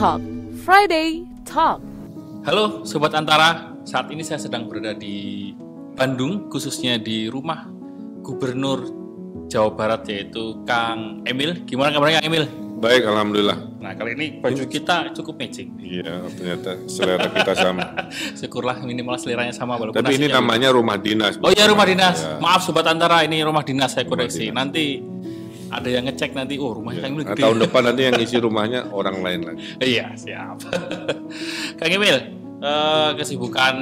Talk, Friday Talk. Halo Sobat Antara, saat ini saya sedang berada di Bandung, khususnya di rumah Gubernur Jawa Barat yaitu Kang Emil. Gimana kabarnya Kang Emil? Baik, alhamdulillah. Nah kali ini baju kita cukup matching. Iya, ternyata selera kita sama. Syukurlah minimal seleranya sama walaupun Tapi ini nasinya namanya rumah dinas. Oh iya rumah dinas. Ya. Maaf Sobat Antara, ini rumah dinas saya Rumah koreksi. dinas. Nanti ada yang ngecek nanti, oh rumahnya Kang Emil Nah, gede. tahun depan nanti yang isi rumahnya orang lain lagi. Iya siap. Kang Emil, kesibukan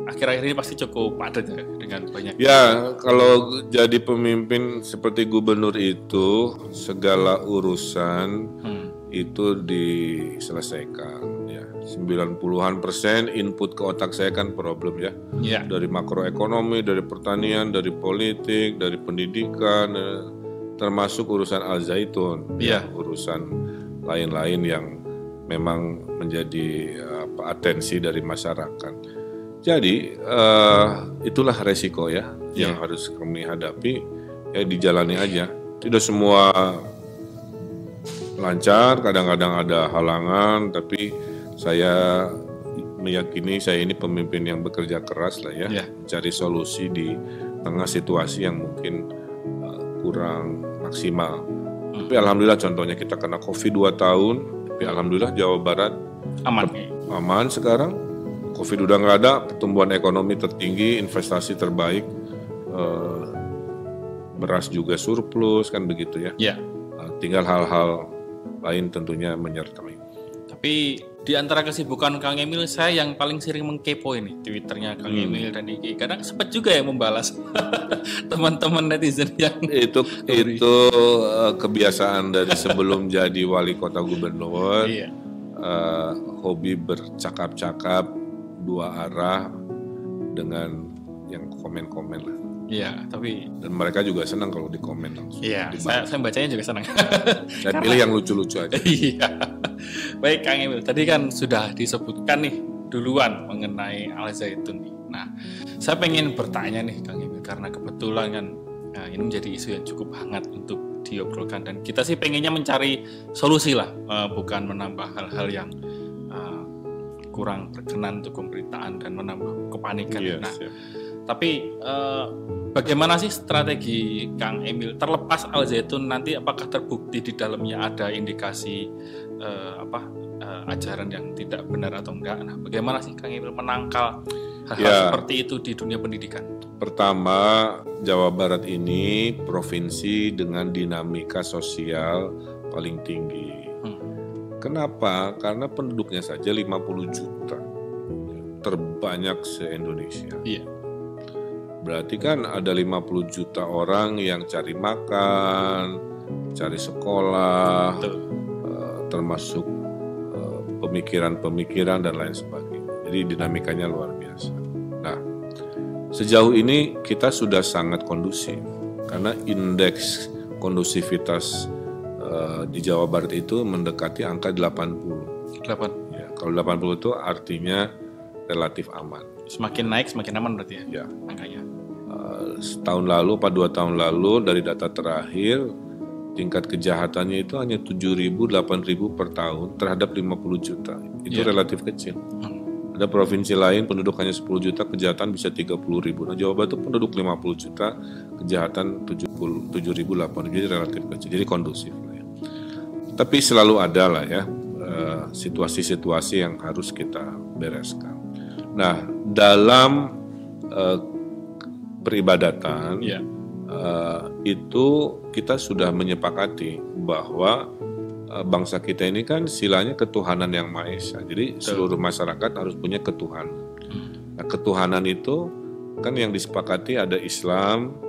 akhir-akhir ini pasti cukup padat ya dengan banyak. Ya, kalau jadi pemimpin seperti gubernur itu, segala urusan itu diselesaikan. Ya, 90-an% input ke otak saya kan problem ya. Iya. Dari makroekonomi, dari pertanian, dari politik, dari pendidikan, termasuk urusan Al-Zaitun, Iya. urusan lain-lain yang memang menjadi atensi dari masyarakat. Jadi itulah resiko ya yang harus kami hadapi, ya dijalani aja. Tidak semua lancar, kadang-kadang ada halangan, tapi saya meyakini saya ini pemimpin yang bekerja keras lah ya, mencari solusi di tengah situasi yang mungkin kurang maksimal. Tapi alhamdulillah contohnya kita kena COVID 2 tahun, tapi alhamdulillah Jawa Barat aman sekarang. COVID udah nggak ada, pertumbuhan ekonomi tertinggi, investasi terbaik, beras juga surplus kan begitu ya. Iya. Tinggal hal-hal lain tentunya menyertai. Tapi di antara kesibukan Kang Emil, saya yang paling sering mengkepo ini Twitternya Kang Emil dan Iki. Kadang sempat juga ya membalas teman-teman netizen yang Itu kebiasaan dari sebelum jadi wali kota gubernur. Iya. Hobi bercakap-cakap dua arah dengan yang komen-komen lah. Iya, tapi Dan mereka juga senang kalau di komen langsung. iya, saya bacanya juga senang. Saya pilih yang lucu-lucu aja. Iya. Baik Kang Emil, tadi kan sudah disebutkan nih duluan mengenai Al-Zaitun nih. Nah, saya pengen bertanya nih Kang Emil karena kebetulan kan ini menjadi isu yang cukup hangat untuk diobrolkan dan kita sih pengennya mencari solusi lah, bukan menambah hal-hal yang kurang berkenan untuk pemberitaan dan menambah kepanikan. Yes, nah, ya. tapi bagaimana sih strategi Kang Emil terlepas Al-Zaitun nanti apakah terbukti di dalamnya ada indikasi ajaran yang tidak benar atau enggak? Nah, bagaimana sih Kang Emil menangkal hal-hal seperti itu di dunia pendidikan? Pertama, Jawa Barat ini provinsi dengan dinamika sosial paling tinggi. Kenapa? Karena penduduknya saja 50 juta, terbanyak se-Indonesia. Iya. Berarti kan ada 50 juta orang yang cari makan, cari sekolah, termasuk pemikiran-pemikiran dan lain sebagainya. Jadi dinamikanya luar biasa. Nah, sejauh ini kita sudah sangat kondusif karena indeks kondusivitas di Jawa Barat itu mendekati angka 80. Ya, kalau 80 itu artinya relatif aman. Semakin naik semakin aman berarti ya, Ya. angkanya. Setahun lalu, 2 tahun lalu dari data terakhir tingkat kejahatannya itu hanya 7.000, 8.000 per tahun terhadap 50 juta. Itu relatif kecil. Ada provinsi lain penduduk hanya 10 juta, kejahatan bisa 30.000. Nah, Jawa Barat itu penduduk 50 juta, kejahatan 7.000, 8.000, jadi relatif kecil. Jadi kondusif. Tapi selalu ada lah ya situasi-situasi yang harus kita bereskan. Nah, dalam peribadatan itu kita sudah menyepakati bahwa bangsa kita ini kan silanya ketuhanan yang Maha Esa. Jadi seluruh masyarakat harus punya ketuhanan. Nah, ketuhanan itu kan yang disepakati ada Islam,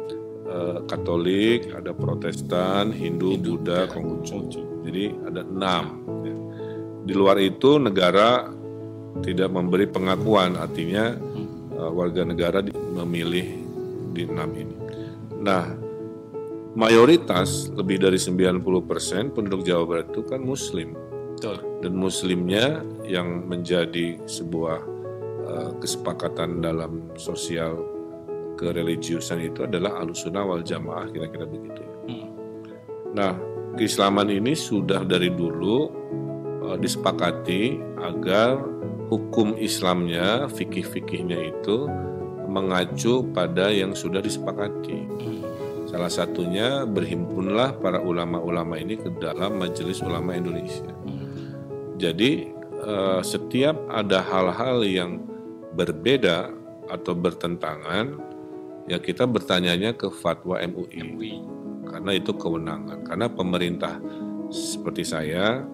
Katolik, ada Protestan, Hindu, Buddha, Konghucu. Jadi ada 6. Di luar itu negara tidak memberi pengakuan, artinya warga negara memilih di 6 ini. Nah, mayoritas lebih dari 90% penduduk Jawa Barat itu kan Muslim. Betul. Dan Muslimnya yang menjadi sebuah kesepakatan dalam sosial kereligiusan itu adalah Ahlussunnah wal Jamaah, kira-kira begitu. Nah, keislaman ini sudah dari dulu disepakati agar hukum Islamnya, fikih-fikihnya itu mengacu pada yang sudah disepakati. Salah satunya berhimpunlah para ulama-ulama ini ke dalam Majelis Ulama Indonesia. Jadi setiap ada hal-hal yang berbeda atau bertentangan, ya kita bertanyanya ke fatwa MUI. Karena itu kewenangan. Karena pemerintah seperti saya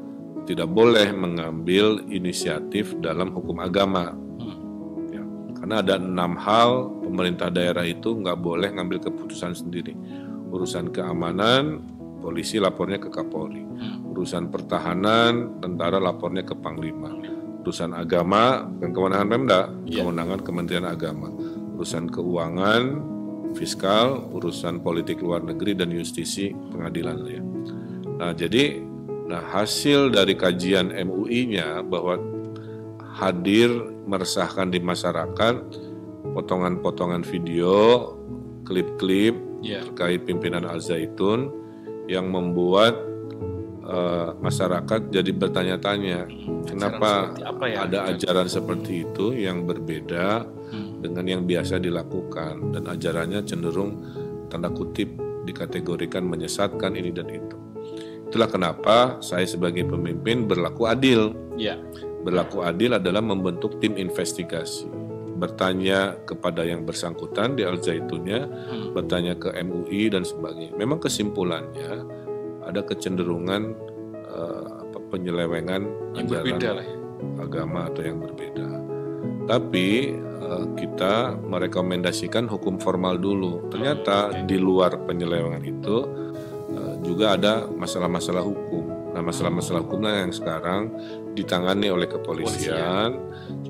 tidak boleh mengambil inisiatif dalam hukum agama. Ya, karena ada 6 hal pemerintah daerah itu nggak boleh ngambil keputusan sendiri. Urusan keamanan, polisi lapornya ke Kapolri. Urusan pertahanan, tentara lapornya ke Panglima. Urusan agama, bukan kewenangan Pemda, kewenangan Kementerian Agama. Urusan keuangan, fiskal, urusan politik luar negeri dan justisi pengadilan. Ya. Nah, jadi hasil dari kajian MUI-nya bahwa hadir meresahkan di masyarakat potongan-potongan video, klip-klip terkait pimpinan Al-Zaitun yang membuat masyarakat jadi bertanya-tanya kenapa ada ajaran seperti itu yang berbeda dengan yang biasa dilakukan, dan ajarannya cenderung tanda kutip dikategorikan menyesatkan ini dan itu. Itulah kenapa saya sebagai pemimpin berlaku adil. Berlaku adil adalah membentuk tim investigasi, bertanya kepada yang bersangkutan di Al-Zaitunnya, bertanya ke MUI dan sebagainya. Memang kesimpulannya ada kecenderungan penyelewengan yang ajaran agama atau yang berbeda. Tapi kita merekomendasikan hukum formal dulu. Ternyata di luar penyelewengan itu juga ada masalah-masalah hukum. Nah, masalah-masalah hukumnya yang sekarang ditangani oleh kepolisian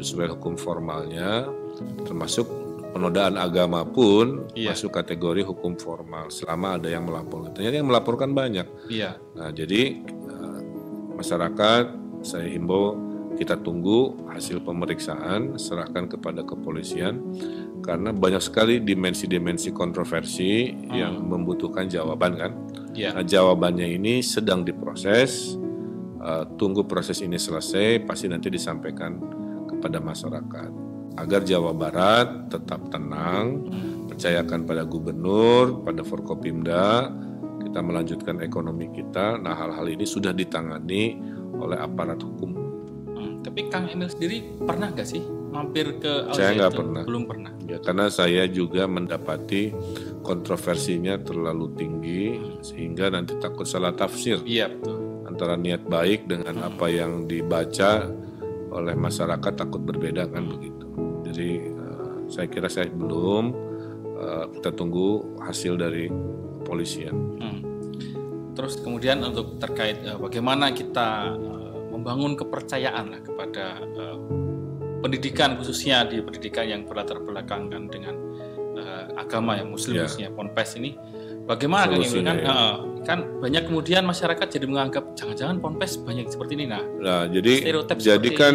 sesuai hukum formalnya, termasuk penodaan agama pun masuk kategori hukum formal selama ada yang melaporkan. Ternyata yang melaporkan banyak. Nah, jadi masyarakat saya himbau kita tunggu hasil pemeriksaan, serahkan kepada kepolisian karena banyak sekali dimensi-dimensi kontroversi yang membutuhkan jawaban kan. Nah, jawabannya ini sedang diproses. Tunggu proses ini selesai, pasti nanti disampaikan kepada masyarakat. Agar Jawa Barat tetap tenang, percayakan pada gubernur, pada Forkopimda, kita melanjutkan ekonomi kita. Nah, hal-hal ini sudah ditangani oleh aparat hukum. Tapi Kang Emil sendiri pernah nggak sih mampir ke Al-Zaitun? Saya nggak pernah. Belum pernah. Ya, karena saya juga mendapati kontroversinya terlalu tinggi sehingga nanti takut salah tafsir. Iya, betul. Antara niat baik dengan apa yang dibaca oleh masyarakat takut berbeda kan begitu. Jadi saya kira saya belum, kita tunggu hasil dari kepolisian. Terus kemudian untuk terkait bagaimana kita membangun kepercayaan lah kepada pendidikan, khususnya di pendidikan yang berlatar belakangkan dengan agama yang Muslim, khususnya Ponpes ini, bagaimana Kang Emil kan banyak kemudian masyarakat jadi menganggap jangan-jangan Ponpes banyak seperti ini. Nah jadi kan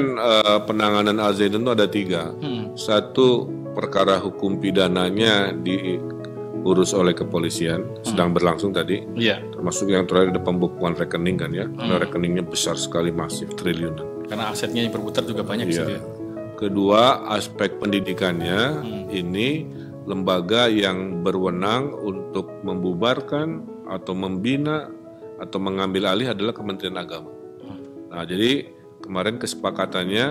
penanganan Al-Zaitun itu ada 3. Satu, perkara hukum pidananya diurus oleh kepolisian, sedang berlangsung tadi. Termasuk yang terakhir ada pembukuan rekening kan ya. Rekeningnya besar sekali, masif, triliunan. Karena asetnya yang berputar juga banyak sih. Kedua, aspek pendidikannya ini lembaga yang berwenang untuk membubarkan atau membina atau mengambil alih adalah Kementerian Agama. Nah, jadi kemarin kesepakatannya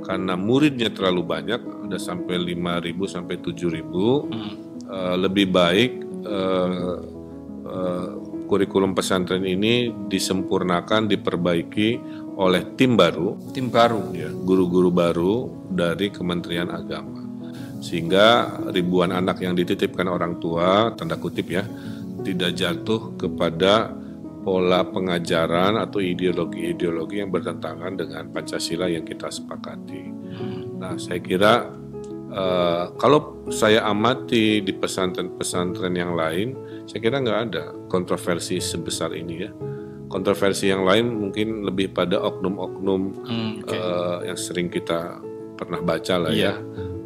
karena muridnya terlalu banyak, ada sampai 5.000 sampai 7.000, lebih baik kurikulum pesantren ini disempurnakan, diperbaiki oleh tim baru, ya, guru-guru baru dari Kementerian Agama. Sehingga ribuan anak yang dititipkan orang tua, tanda kutip ya, tidak jatuh kepada pola pengajaran atau ideologi-ideologi yang bertentangan dengan Pancasila yang kita sepakati. Nah, saya kira kalau saya amati di pesantren-pesantren yang lain, saya kira nggak ada kontroversi sebesar ini ya. Kontroversi yang lain mungkin lebih pada oknum-oknum yang sering kita pernah baca lah ya.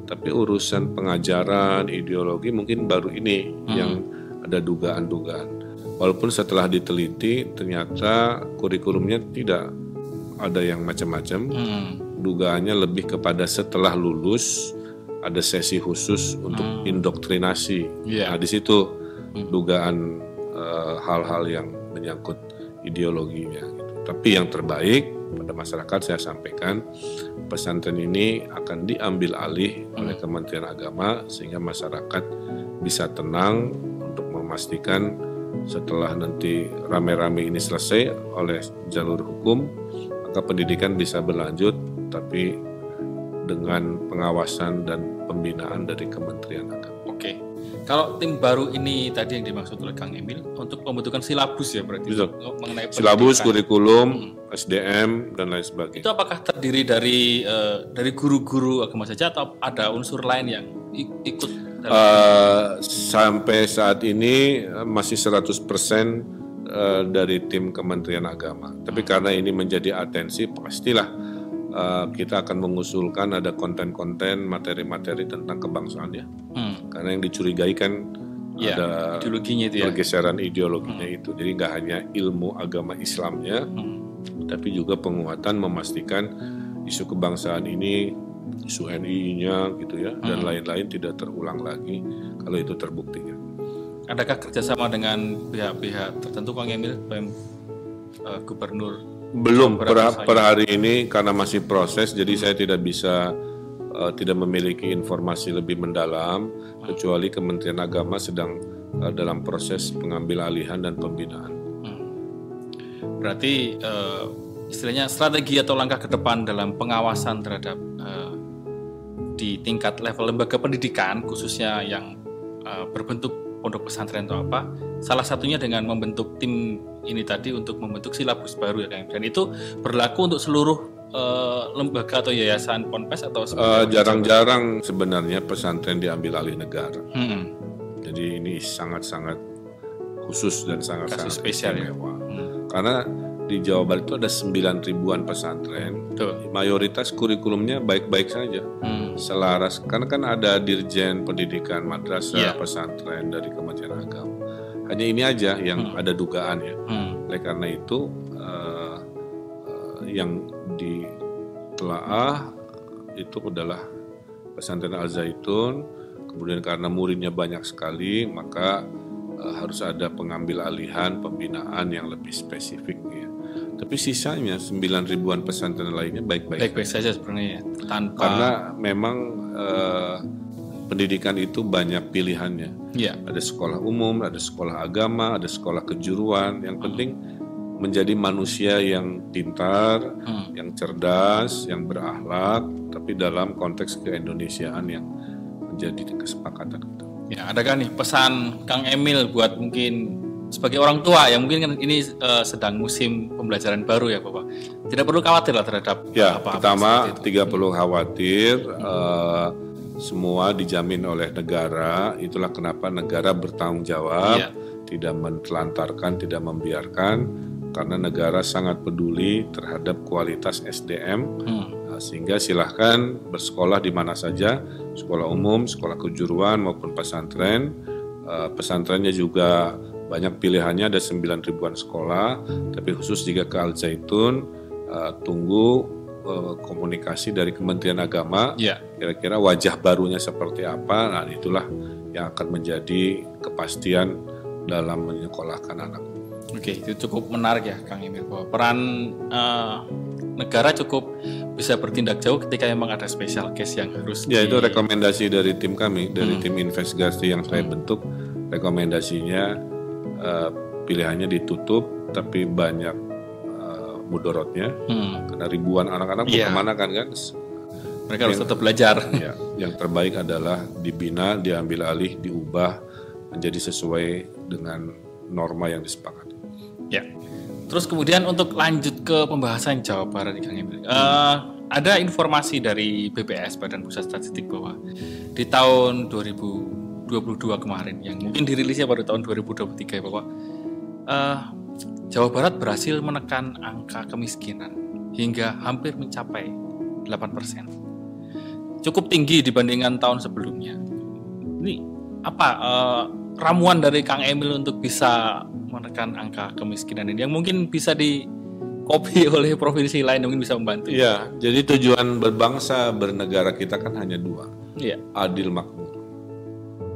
Tapi urusan pengajaran, ideologi mungkin baru ini yang ada dugaan-dugaan. Walaupun setelah diteliti ternyata kurikulumnya tidak ada yang macam-macam. Hmm. Dugaannya lebih kepada setelah lulus ada sesi khusus untuk indoktrinasi. Iya. Nah, di situ dugaan hal-hal yang menyangkut ideologinya. Gitu. Tapi yang terbaik pada masyarakat saya sampaikan, pesantren ini akan diambil alih oleh Kementerian Agama sehingga masyarakat bisa tenang untuk memastikan setelah nanti rame-rame ini selesai oleh jalur hukum, maka pendidikan bisa berlanjut tapi dengan pengawasan dan pembinaan dari Kementerian Agama. Oke. Kalau tim baru ini tadi yang dimaksud oleh Kang Emil untuk pembentukan silabus ya berarti Betul. mengenai Silabus, pendidikan. kurikulum, SDM dan lain sebagainya. Itu apakah terdiri dari guru-guru agama saja atau ada unsur lain yang ikut dalam Sampai saat ini masih 100% dari tim Kementerian Agama. Tapi karena ini menjadi atensi, pastilah kita akan mengusulkan ada konten-konten, materi-materi tentang kebangsaan ya. Karena yang dicurigai kan Ya, ada ideologinya itu ya. pergeseran ideologinya itu. Jadi nggak hanya ilmu agama Islamnya, tapi juga penguatan memastikan isu kebangsaan ini, isu NII-nya gitu ya, dan lain-lain tidak terulang lagi kalau itu terbukti ya. Adakah kerjasama dengan pihak-pihak tertentu Kang Emil, Gubernur? Belum Beberapa per hari ini karena masih proses, jadi saya tidak bisa tidak memiliki informasi lebih mendalam kecuali Kementerian Agama sedang dalam proses pengambil alihan dan pembinaan. Berarti istilahnya strategi atau langkah ke depan dalam pengawasan terhadap di tingkat level lembaga pendidikan khususnya yang berbentuk pondok pesantren atau apa, salah satunya dengan membentuk tim ini tadi untuk membentuk silabus baru ya Kang. Dan itu berlaku untuk seluruh lembaga atau yayasan ponpes atau Jarang-jarang sebenarnya pesantren diambil alih negara. Jadi ini sangat-sangat khusus dan sangat-sangat spesial ya. istimewa. Karena di Jawa Barat itu ada 9 ribuan pesantren. Betul. Mayoritas kurikulumnya baik-baik saja. Selaras, karena kan ada Dirjen Pendidikan Madrasah Pesantren dari Kementerian Agama. Hanya ini aja yang ada dugaan ya. Oleh karena itu yang ditelaah itu adalah pesantren Al-Zaitun. Kemudian karena muridnya banyak sekali, maka harus ada pengambil alihan pembinaan yang lebih spesifik ya. Tapi sisanya 9 ribuan pesantren lainnya baik-baik saja sebenarnya ya, tanpa karena memang pendidikan itu banyak pilihannya. Ada sekolah umum, ada sekolah agama, ada sekolah kejuruan. Yang penting menjadi manusia yang pintar, yang cerdas, yang berakhlak, tapi dalam konteks keindonesiaan yang menjadi kesepakatan kita. Ya, adakah nih pesan Kang Emil buat mungkin sebagai orang tua yang mungkin kan ini sedang musim pembelajaran baru ya Bapak. Tidak perlu khawatir lah terhadap apa-apa. Pertama tidak perlu khawatir, semua dijamin oleh negara. Itulah kenapa negara bertanggung jawab, tidak menelantarkan, tidak membiarkan, karena negara sangat peduli terhadap kualitas SDM. Sehingga silahkan bersekolah di mana saja, sekolah umum, sekolah kejuruan maupun pesantren. Pesantrennya juga banyak pilihannya, ada 9 ribuan sekolah, tapi khusus jika ke Al-Zaitun, tunggu komunikasi dari Kementerian Agama, kira-kira wajah barunya seperti apa, nah itulah yang akan menjadi kepastian dalam menyekolahkan anak. Oke, itu cukup menarik ya Kang Emil, bahwa peran negara cukup bisa bertindak jauh ketika memang ada special case yang harus itu rekomendasi dari tim kami, dari tim investigasi yang saya bentuk, rekomendasinya pilihannya ditutup tapi banyak mudorotnya karena ribuan anak-anak mau kemana kan mereka harus tetap belajar. Yang terbaik adalah dibina, diambil alih, diubah menjadi sesuai dengan norma yang disepakati. Terus kemudian untuk lanjut ke pembahasan Jawa Barat Kang Emil, ada informasi dari BPS Badan Pusat Statistik bahwa di tahun 2022 kemarin yang mungkin dirilisnya pada tahun 2023 ya Bapak, Jawa Barat berhasil menekan angka kemiskinan hingga hampir mencapai 8%. Cukup tinggi dibandingkan tahun sebelumnya. Ini apa ramuan dari Kang Emil untuk bisa menekan angka kemiskinan ini yang mungkin bisa copy oleh provinsi lain mungkin bisa membantu. Iya, jadi tujuan berbangsa bernegara kita kan hanya dua, Iya. adil makmur.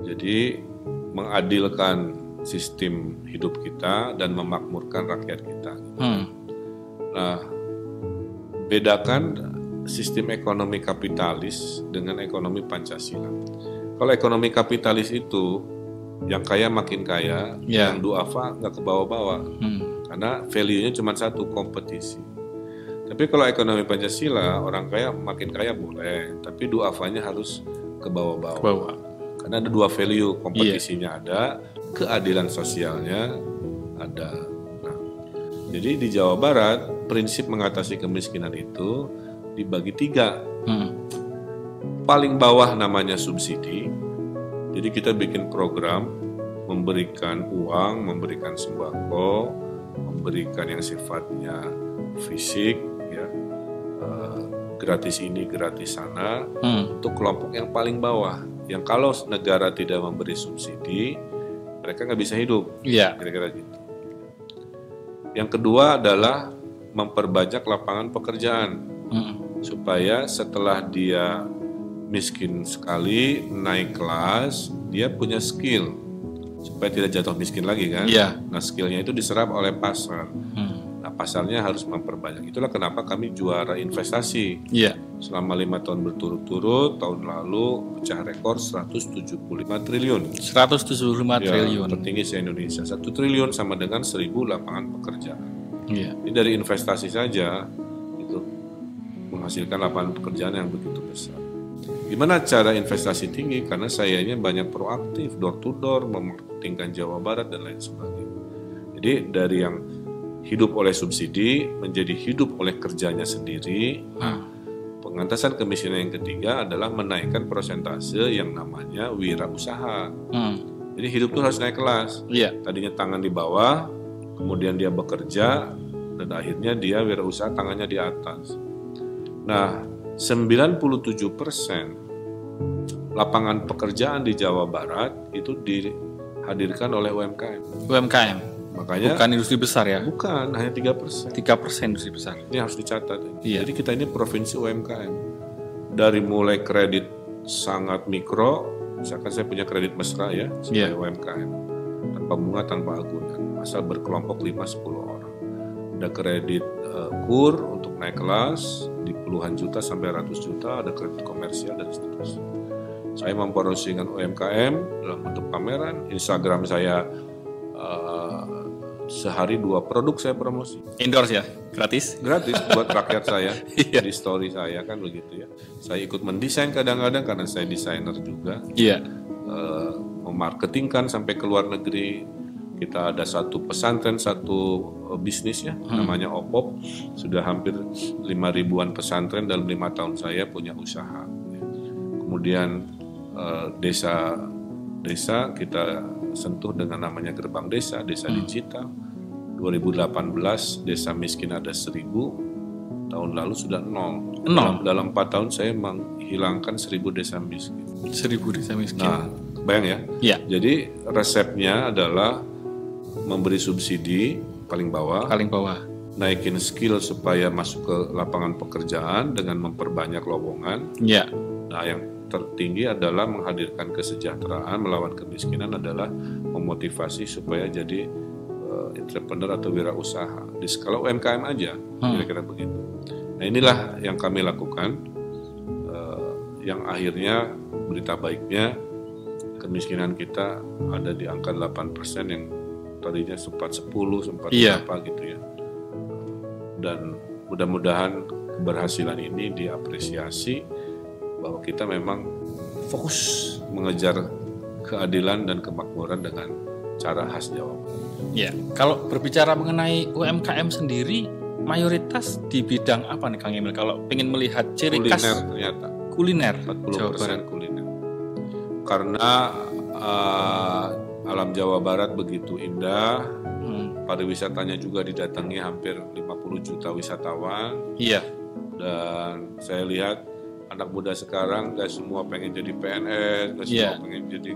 Jadi mengadilkan sistem hidup kita dan memakmurkan rakyat kita. Nah, bedakan sistem ekonomi kapitalis dengan ekonomi Pancasila. Kalau ekonomi kapitalis itu yang kaya makin kaya, yang duafa nggak ke bawah-bawah, karena value-nya cuma satu, kompetisi. Tapi kalau ekonomi Pancasila, orang kaya makin kaya boleh, tapi duafanya harus ke bawah-bawah. Karena ada dua value, kompetisinya ada, keadilan sosialnya ada. Nah, jadi di Jawa Barat, prinsip mengatasi kemiskinan itu dibagi 3. Paling bawah namanya subsidi. Jadi kita bikin program memberikan uang, memberikan sembako, memberikan yang sifatnya fisik, ya, gratis ini, gratis sana, untuk kelompok yang paling bawah. Yang kalau negara tidak memberi subsidi, mereka nggak bisa hidup. Kira-kira gitu. Yang kedua adalah memperbanyak lapangan pekerjaan, supaya setelah dia miskin sekali, naik kelas, dia punya skill, supaya tidak jatuh miskin lagi kan. Nah, skillnya itu diserap oleh pasar. Nah, pasarnya harus memperbanyak. Itulah kenapa kami juara investasi. Selama 5 tahun berturut-turut, tahun lalu pecah rekor 175 triliun. 175 triliun. Tertinggi se-Indonesia. 1 triliun sama dengan 1.000 lapangan pekerjaan. Ini dari investasi saja itu menghasilkan lapangan pekerjaan yang begitu besar. Gimana cara investasi tinggi? Karena sayanya banyak proaktif, door to door, memarketingkan Jawa Barat dan lain sebagainya. Jadi dari yang hidup oleh subsidi menjadi hidup oleh kerjanya sendiri. Pengentasan kemiskinan yang ketiga adalah menaikkan persentase yang namanya wirausaha. Jadi hidup itu harus naik kelas. Tadinya tangan di bawah, kemudian dia bekerja, dan akhirnya dia wirausaha tangannya di atas. Nah, 97% lapangan pekerjaan di Jawa Barat itu dihadirkan oleh UMKM. Makanya bukan industri besar ya? Bukan, hanya 3%. 3% industri besar. Ini harus dicatat. Jadi kita ini provinsi UMKM. Dari mulai kredit sangat mikro, misalkan saya punya kredit mesra ya, sebagai UMKM. Tanpa bunga, tanpa agunan. Asal berkelompok 5-10 orang. Ada kredit kur untuk naik kelas di puluhan juta sampai ratus juta, ada kredit komersial dan seterusnya. Saya mempromosikan UMKM dalam bentuk pameran. Instagram saya sehari 2 produk saya promosi. Endorse ya? Gratis buat rakyat saya. Di story saya kan begitu ya. Saya ikut mendesain kadang-kadang karena saya desainer juga. Memarketingkan sampai ke luar negeri. Kita ada satu pesantren, satu bisnis ya, namanya OPOP. Sudah hampir 5.000-an pesantren dalam 5 tahun saya punya usaha. Kemudian desa kita sentuh dengan namanya Gerbang Desa Digital. 2018 desa miskin ada 1.000, tahun lalu sudah 0. Dalam 4 tahun saya menghilangkan 1.000 desa miskin. 1.000 desa miskin. Nah, bayang ya. Jadi resepnya adalah memberi subsidi paling bawah, naikin skill supaya masuk ke lapangan pekerjaan dengan memperbanyak lowongan. Nah, yang tertinggi adalah menghadirkan kesejahteraan, melawan kemiskinan adalah memotivasi supaya jadi entrepreneur atau wirausaha di skala UMKM aja, kira-kira begitu. Nah, inilah yang kami lakukan, yang akhirnya berita baiknya kemiskinan kita ada di angka 8% yang tadinya sempat 10, sempat berapa gitu ya. Dan mudah-mudahan keberhasilan ini diapresiasi bahwa kita memang fokus mengejar keadilan dan kemakmuran dengan cara khas Jawa. Kalau berbicara mengenai UMKM sendiri, mayoritas di bidang apa nih Kang Emil? Kalau ingin melihat ciri khas ternyata kuliner, 40% kuliner. Karena alam Jawa Barat begitu indah, pariwisatanya juga didatangi hampir 50 juta wisatawan. Dan saya lihat anak muda sekarang gak semua pengen jadi PNS, gak semua pengen jadi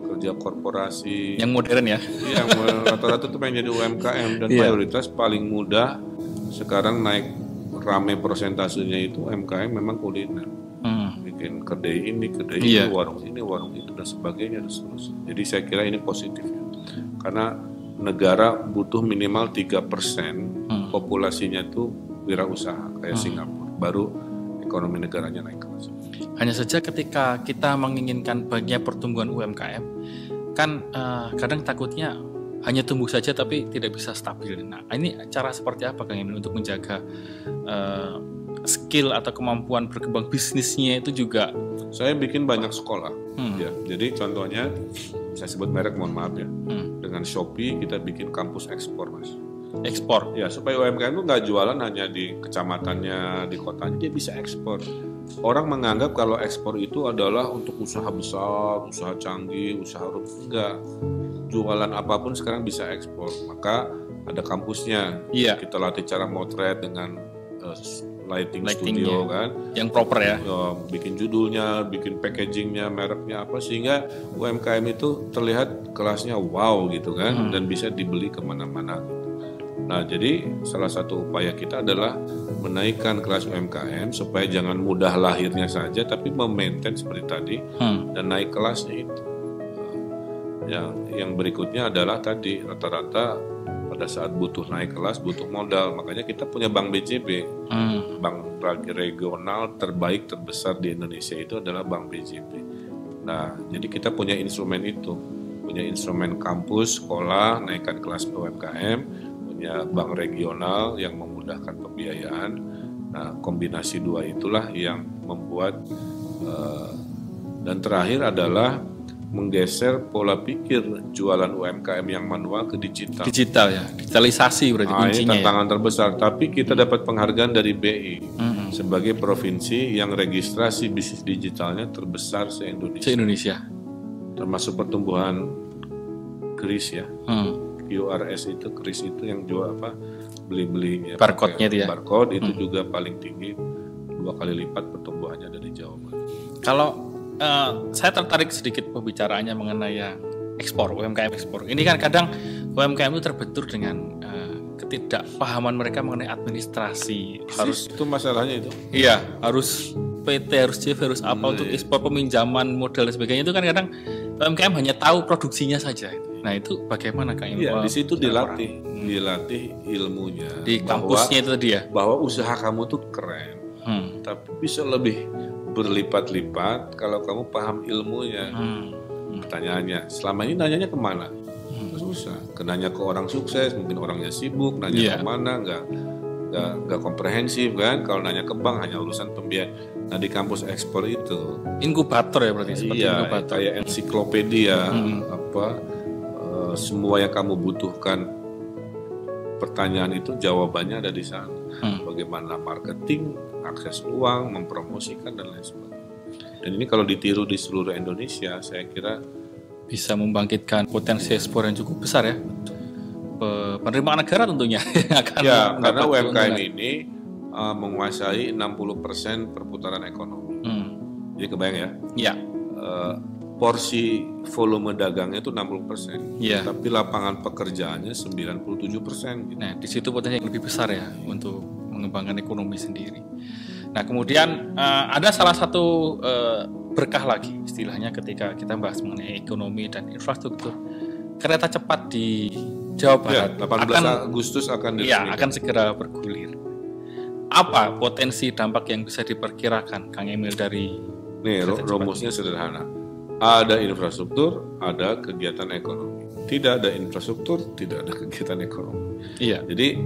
kerja korporasi. Yang modern ya? Iya, rata-rata tuh pengen jadi UMKM dan mayoritas paling mudah sekarang naik rame persentasenya itu UMKM memang kuliner. Bikin kedai ini, kedai itu, warung ini, warung itu dan sebagainya dan seterusnya. Jadi saya kira ini positif ya. Karena negara butuh minimal 3% populasinya itu wirausaha kayak Singapura, baru ekonomi negaranya naik kelas. Hanya saja ketika kita menginginkan banyak pertumbuhan UMKM, kan kadang takutnya hanya tumbuh saja tapi tidak bisa stabil. Nah, ini cara seperti apa Kang Emil untuk menjaga skill atau kemampuan berkembang bisnisnya itu juga? Saya bikin banyak sekolah. Ya, jadi contohnya saya sebut merek, mohon maaf ya. Dengan Shopee kita bikin kampus ekspor, Mas. Ekspor? Ya, supaya UMKM itu nggak jualan hanya di kecamatannya, di kotanya, dia bisa ekspor. Orang menganggap kalau ekspor itu adalah untuk usaha besar, usaha canggih, usaha rumit. Enggak. Jualan apapun sekarang bisa ekspor. Maka ada kampusnya. Kita latih cara motret dengan lighting studio kan. Yang proper ya. Bikin judulnya, bikin packagingnya, mereknya apa, sehingga UMKM itu terlihat kelasnya wow gitu kan. Dan bisa dibeli kemana-mana gitu. Nah, jadi salah satu upaya kita adalah menaikkan kelas UMKM supaya jangan mudah lahirnya saja, tapi memaintain seperti tadi dan naik kelasnya itu. Yang berikutnya adalah tadi rata-rata pada saat butuh naik kelas butuh modal, makanya kita punya Bank BJB, bank regional terbaik terbesar di Indonesia itu adalah Bank BJB. Nah, jadi kita punya instrumen itu, punya instrumen kampus, sekolah, naikkan kelas UMKM. Bank regional yang memudahkan pembiayaan. Nah, kombinasi dua itulah yang membuat dan terakhir adalah menggeser pola pikir jualan UMKM yang manual ke digital. Digital ya, digitalisasi berarti kuncinya. Ini tantangan terbesar, tapi kita dapat penghargaan dari BI sebagai provinsi yang registrasi bisnis digitalnya terbesar se-Indonesia. Termasuk pertumbuhan KRIS ya. QRS itu, KRIS itu yang jual apa, beli-belinya barcode-nya itu ya, barcode itu juga paling tinggi, 2 kali lipat pertumbuhannya dari Jawa Barat. Kalau saya tertarik sedikit pembicaraannya mengenai yang ekspor, UMKM ekspor. Ini kan kadang UMKM itu terbentur dengan ketidakpahaman mereka mengenai administrasi. Harus itu masalahnya itu. Iya, harus PT, harus JV, harus apa untuk ekspor, peminjaman modal dan sebagainya. Itu kan kadang UMKM hanya tahu produksinya saja. Nah, itu bagaimana Kang? Iya, di situ dilatih ilmunya. Di kampusnya itu tadi ya. Bahwa usaha kamu tuh keren, tapi bisa lebih berlipat-lipat kalau kamu paham ilmunya. Pertanyaannya, selama ini nanyanya kemana? Susah. Nanya ke orang sukses, mungkin orangnya sibuk, nanya kemana, nggak komprehensif kan. Kalau nanya ke bank hanya urusan pembiayaan. Nah, di kampus ekspor itu inkubator ya berarti, seperti inkubator. Kayak ensiklopedia, semua yang kamu butuhkan pertanyaan itu jawabannya ada di sana. Bagaimana marketing, akses uang, mempromosikan dan lain sebagainya. Dan ini kalau ditiru di seluruh Indonesia, saya kira bisa membangkitkan potensi ekspor yang cukup besar ya. Penerimaan negara tentunya akan karena UMKM ini menguasai 60% perputaran ekonomi. Jadi kebayang ya? Iya. Porsi volume dagangnya itu 60%, tapi lapangan pekerjaannya 97%. Gitu. Nah, di situ potensi yang lebih besar ya untuk mengembangkan ekonomi sendiri. Nah, kemudian ada salah satu berkah lagi istilahnya ketika kita bahas mengenai ekonomi dan infrastruktur. Kereta cepat di Jawa Barat 18 Agustus akan akan segera bergulir. Apa potensi dampak yang bisa diperkirakan, Kang Emil, dari rumusnya sederhana. Ada infrastruktur, ada kegiatan ekonomi. Tidak ada infrastruktur, tidak ada kegiatan ekonomi. Iya. Jadi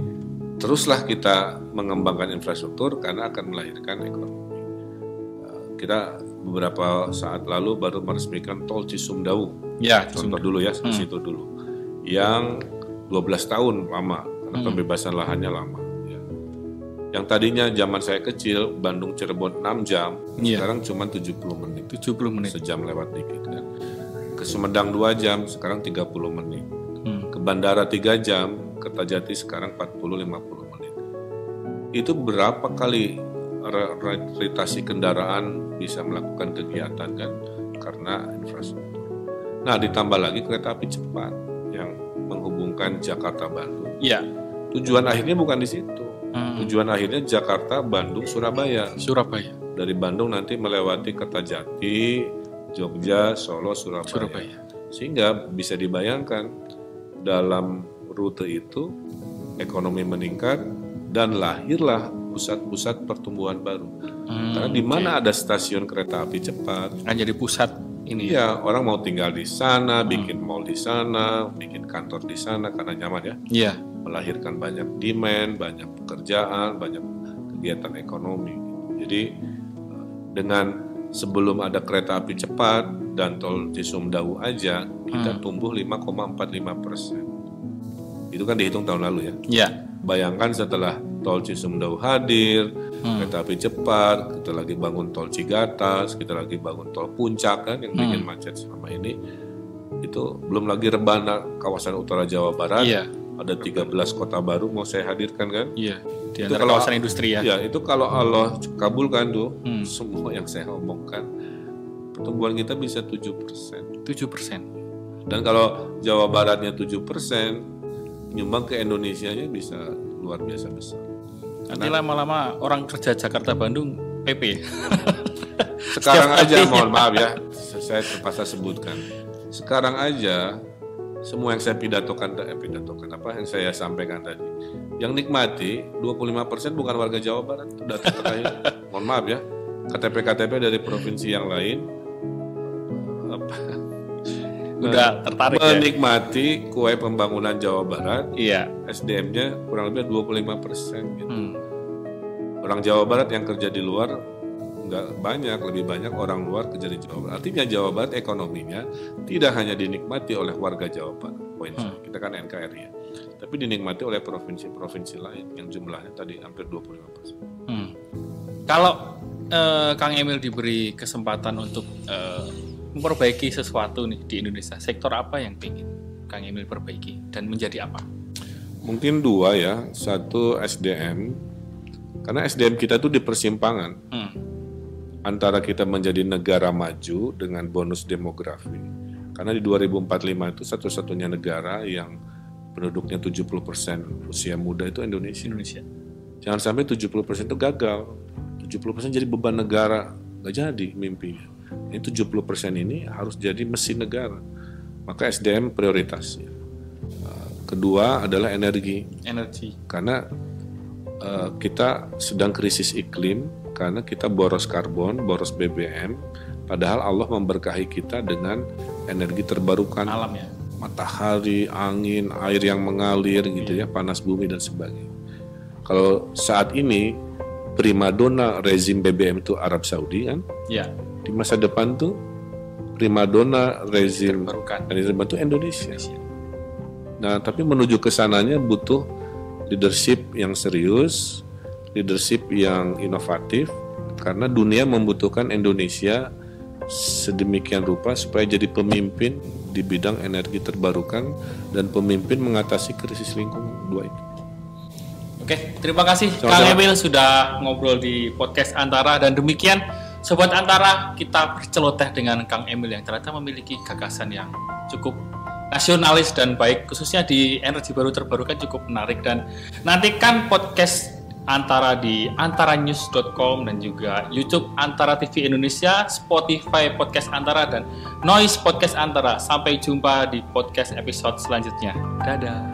teruslah kita mengembangkan infrastruktur karena akan melahirkan ekonomi. Kita beberapa saat lalu baru meresmikan tol Cisumdawu. Ya, contoh dulu ya, situ dulu. Yang 12 tahun lama karena pembebasan lahannya lama. Yang tadinya zaman saya kecil Bandung Cirebon 6 jam, sekarang cuma 70 menit. 70 menit. Sejam lewat dikit kan. Ke Sumedang 2 jam, sekarang 30 menit. Ke bandara 3 jam, ke Tajati sekarang 40-50 menit. Itu berapa kali retasi kendaraan bisa melakukan kegiatan kan? Karena infrastruktur. Nah, ditambah lagi kereta api cepat yang menghubungkan Jakarta Bandung. Iya. Tujuan akhirnya bukan di situ. Tujuan akhirnya Jakarta, Bandung, Surabaya. Surabaya. Dari Bandung nanti melewati Kertajati, Jogja, Solo, Surabaya. Sehingga bisa dibayangkan dalam rute itu ekonomi meningkat dan lahirlah pusat-pusat pertumbuhan baru. Karena di mana ada stasiun kereta api cepat, Kan jadi pusat ini. iya, orang mau tinggal di sana, bikin mall di sana, bikin kantor di sana karena nyaman ya. Iya. Melahirkan banyak demand, banyak pekerjaan, banyak kegiatan ekonomi. Jadi dengan sebelum ada kereta api cepat dan tol Cisumdawu aja kita tumbuh 5,45%. Itu kan dihitung tahun lalu ya. Iya. Bayangkan setelah tol Cisumdawu hadir, kereta api cepat, kita lagi bangun tol Cigatas, kita lagi bangun tol Puncak kan yang bikin macet selama ini. Itu belum lagi rebana kawasan utara Jawa Barat. Iya. Ada 13 kota baru mau saya hadirkan kan. Iya. Di Itu antara kawasan industri ya. Ya, itu kalau Allah kabulkan tuh semua yang saya omongkan, pertumbuhan kita bisa 7%. 7%. Dan kalau Jawa Baratnya 7%, nyumbang ke Indonesianya bisa luar biasa besar. Nanti lama-lama orang kerja Jakarta Bandung PP. Sekarang aja mohon maaf ya, saya terpaksa sebutkan. Sekarang aja semua yang saya pidatokan apa yang saya sampaikan tadi, yang nikmati 25% bukan warga Jawa Barat, itu data terakhir. Mohon maaf ya, KTP dari provinsi yang lain Udah tertarik menikmati kue pembangunan Jawa Barat. Iya. SDM-nya kurang lebih 25% gitu. Orang Jawa Barat yang kerja di luar nggak banyak, lebih banyak orang luar kerja di Jawa Barat. Artinya Jawa Barat ekonominya tidak hanya dinikmati oleh warga Jawa Barat, poin kita kan NKRI ya, tapi dinikmati oleh provinsi-provinsi lain yang jumlahnya tadi hampir 25%. Kalau Kang Emil diberi kesempatan untuk memperbaiki sesuatu nih di Indonesia, sektor apa yang ingin Kang Emil perbaiki dan menjadi apa? Mungkin dua ya, satu SDM, karena SDM kita tuh di persimpangan. Antara kita menjadi negara maju dengan bonus demografi. Karena di 2045 itu satu-satunya negara yang penduduknya 70% usia muda itu Indonesia. Jangan sampai 70% itu gagal. 70% jadi beban negara, nggak jadi mimpinya. Ini 70% ini harus jadi mesin negara. Maka SDM prioritas. Kedua adalah energi. Karena kita sedang krisis iklim. Karena kita boros karbon, boros BBM, padahal Allah memberkahi kita dengan energi terbarukan, alam ya, matahari, angin, air yang mengalir gitu ya, panas bumi dan sebagainya. Kalau saat ini primadona rezim BBM itu Arab Saudi kan, ya. Di masa depan tuh primadona rezim terbarukan itu Indonesia. Nah, tapi menuju ke sananya butuh leadership yang serius, leadership yang inovatif, karena dunia membutuhkan Indonesia sedemikian rupa supaya jadi pemimpin di bidang energi terbarukan dan pemimpin mengatasi krisis lingkungan. Dua itu. Oke, terima kasih Kang Emil sudah ngobrol di podcast Antara, dan demikian Sobat Antara, kita berceloteh dengan Kang Emil yang ternyata memiliki gagasan yang cukup nasionalis dan baik, khususnya di energi baru terbarukan cukup menarik. Dan nantikan podcast Antara di antaranews.com dan juga YouTube Antara TV Indonesia, Spotify Podcast Antara, dan Noise Podcast Antara. Sampai jumpa di podcast episode selanjutnya. Dadah.